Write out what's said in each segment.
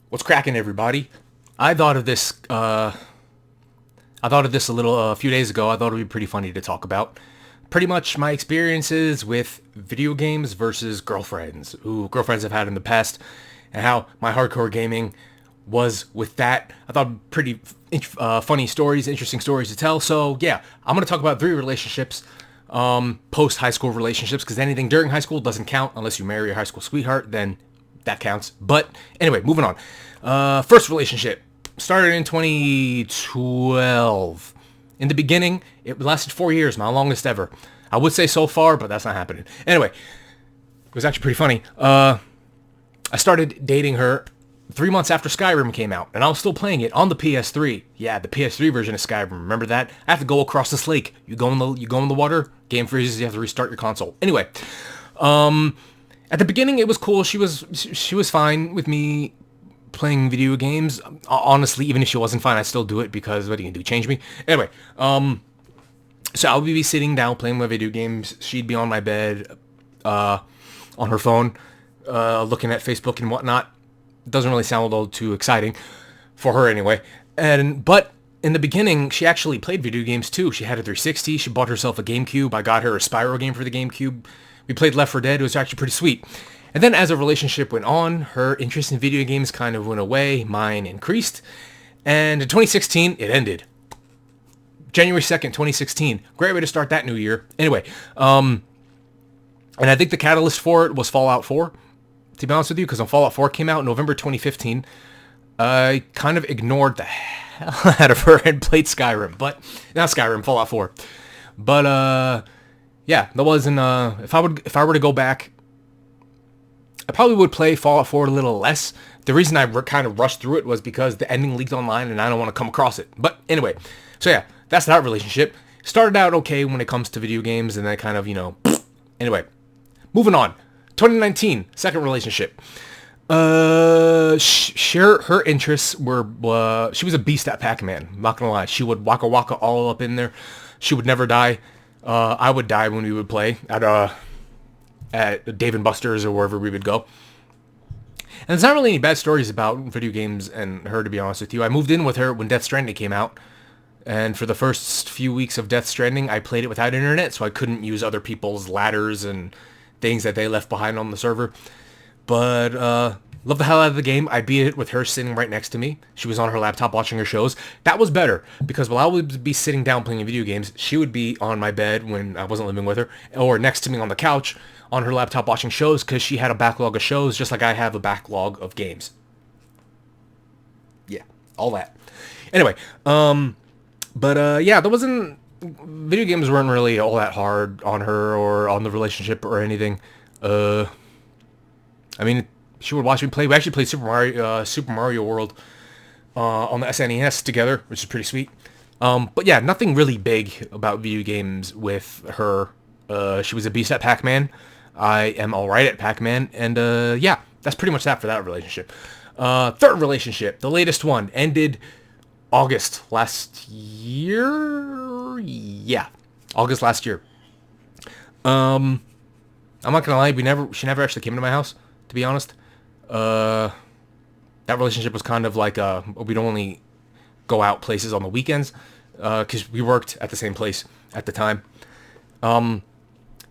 What's cracking, everybody? I thought of this. I thought of this a few days ago. I thought it would be pretty funny to talk about. Pretty much my experiences with video games versus girlfriends. Girlfriends I've had in the past, and how my hardcore gaming was with that. I thought pretty funny stories, interesting stories to tell. So yeah, I'm gonna talk about 3 relationships, post high school relationships, because anything during high school doesn't count unless you marry your high school sweetheart. Then that counts. But anyway, moving on. First relationship started in 2012. In the beginning, it lasted 4 years, my longest ever. I would say so far, but that's not happening. Anyway, it was actually pretty funny. I started dating her 3 months after Skyrim came out, and I was still playing it on the PS3. Yeah, the PS3 version of Skyrim. Remember that? I have to go across this lake. You go in the water, game freezes, you have to restart your console. Anyway, at the beginning, it was cool. She was fine with me playing video games. Honestly, even if she wasn't fine, I'd still do it because what are you gonna do? Change me? Anyway, so I would be sitting down playing my video games. She'd be on my bed, on her phone, looking at Facebook and whatnot. Doesn't really sound all too exciting for her anyway. But in the beginning, she actually played video games too. She had a 360. She bought herself a GameCube. I got her a Spyro game for the GameCube. We played Left 4 Dead. It was actually pretty sweet. And then as a relationship went on, her interest in video games kind of went away. Mine increased. And in 2016, it ended. January 2nd, 2016. Great way to start that new year. Anyway, and I think the catalyst for it was Fallout 4, to be honest with you, because when Fallout 4 came out in November 2015, I kind of ignored the hell out of her and played Skyrim. But, not Skyrim, Fallout 4. But, yeah, that wasn't, if I were to go back, I probably would play Fallout 4 a little less. The reason I kind of rushed through it was because the ending leaked online and I don't want to come across it. But anyway, so yeah, that's that relationship. Started out okay when it comes to video games, and then kind of, anyway, moving on. 2019, second relationship. Her interests were, she was a beast at Pac-Man. I'm not gonna lie. She would waka waka all up in there. She would never die. I would die when we would play at Dave & Buster's or wherever we would go. And there's not really any bad stories about video games and her, to be honest with you. I moved in with her when Death Stranding came out. And for the first few weeks of Death Stranding, I played it without internet, so I couldn't use other people's ladders and things that they left behind on the server. But, love the hell out of the game. I beat it with her sitting right next to me. She was on her laptop watching her shows. That was better, because while I would be sitting down playing video games, she would be on my bed when I wasn't living with her, or next to me on the couch on her laptop watching shows, because she had a backlog of shows just like I have a backlog of games. Yeah, all that. Anyway, yeah, video games weren't really all that hard on her or on the relationship or anything. I mean, she would watch me play. We actually played Super Mario World on the SNES together, which is pretty sweet. But yeah, nothing really big about video games with her. She was a beast at Pac-Man. I am alright at Pac-Man. And yeah, that's pretty much that for that relationship. Third relationship, the latest one, ended August last year. Yeah, August last year. I'm not gonna lie, she never actually came to my house, to be honest. That relationship was kind of like we'd only go out places on the weekends, because we worked at the same place at the time.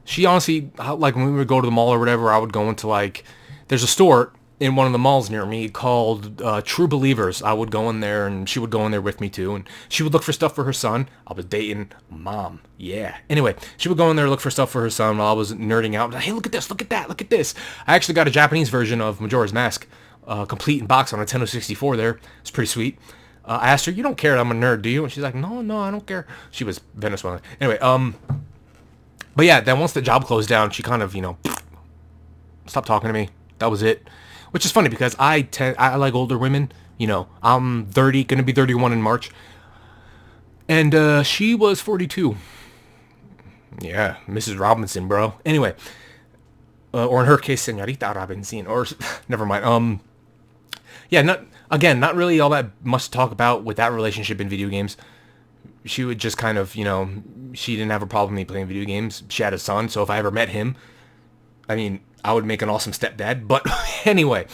She honestly, like when we would go to the mall or whatever, I would go into there's a store in one of the malls near me called True Believers. I would go in there, and she would go in there with me too, and she would look for stuff for her son. I was dating mom. Yeah. Anyway, she would go in there, look for stuff for her son while I was nerding out. Like, hey, look at this, look at that, look at this. I actually got a Japanese version of Majora's Mask, complete in box on a Nintendo 64 there. It's pretty sweet. I asked her, you don't care I'm a nerd, do you? And she's like, no, I don't care. She was Venezuelan. Anyway, but yeah, then once the job closed down, she kind of, stopped talking to me. That was it. Which is funny because I like older women. I'm 30, gonna be 31 in March. And she was 42. Yeah, Mrs. Robinson, bro. Anyway, or in her case, Señorita Robinson. Or never mind. Yeah, not really all that much to talk about with that relationship in video games. She would just kind of, she didn't have a problem with me playing video games. She had a son, so if I ever met him, I mean, I would make an awesome stepdad. But anyway,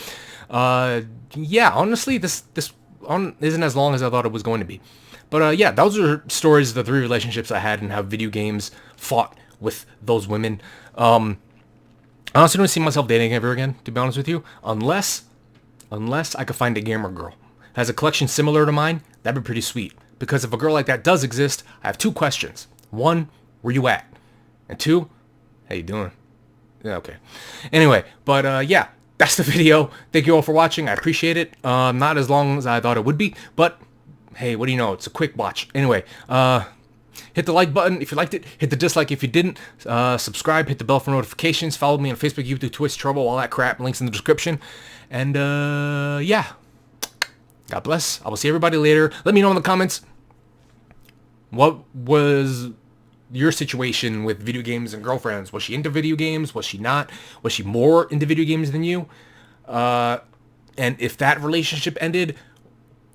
Yeah, honestly, this isn't as long as I thought it was going to be. But yeah, those are stories of the 3 relationships I had and how video games fought with those women. I honestly don't see myself dating ever again, to be honest with you, unless I could find a gamer girl has a collection similar to mine. That'd be pretty sweet. Because if a girl like that does exist, I have 2 questions. 1, where you at? And 2, how you doing? Yeah, okay. Anyway, but yeah, that's the video. Thank you all for watching. I appreciate it. Not as long as I thought it would be, but hey, what do you know? It's a quick watch. Anyway, hit the like button if you liked it. Hit the dislike if you didn't. Subscribe. Hit the bell for notifications. Follow me on Facebook, YouTube, Twitch, Turbo, all that crap. Links in the description. And yeah. God bless. I will see everybody later. Let me know in the comments what was your situation with video games and girlfriends. Was she into video games? Was she not? Was she more into video games than you? And if that relationship ended,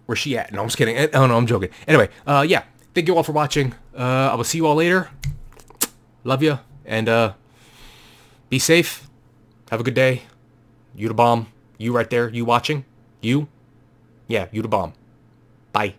where's she at? No, I'm just kidding. Oh, no, I'm joking. Anyway, yeah. Thank you all for watching. I will see you all later. Love you. And be safe. Have a good day. You the bomb. You right there. You watching. You. Yeah, you the bomb. Bye.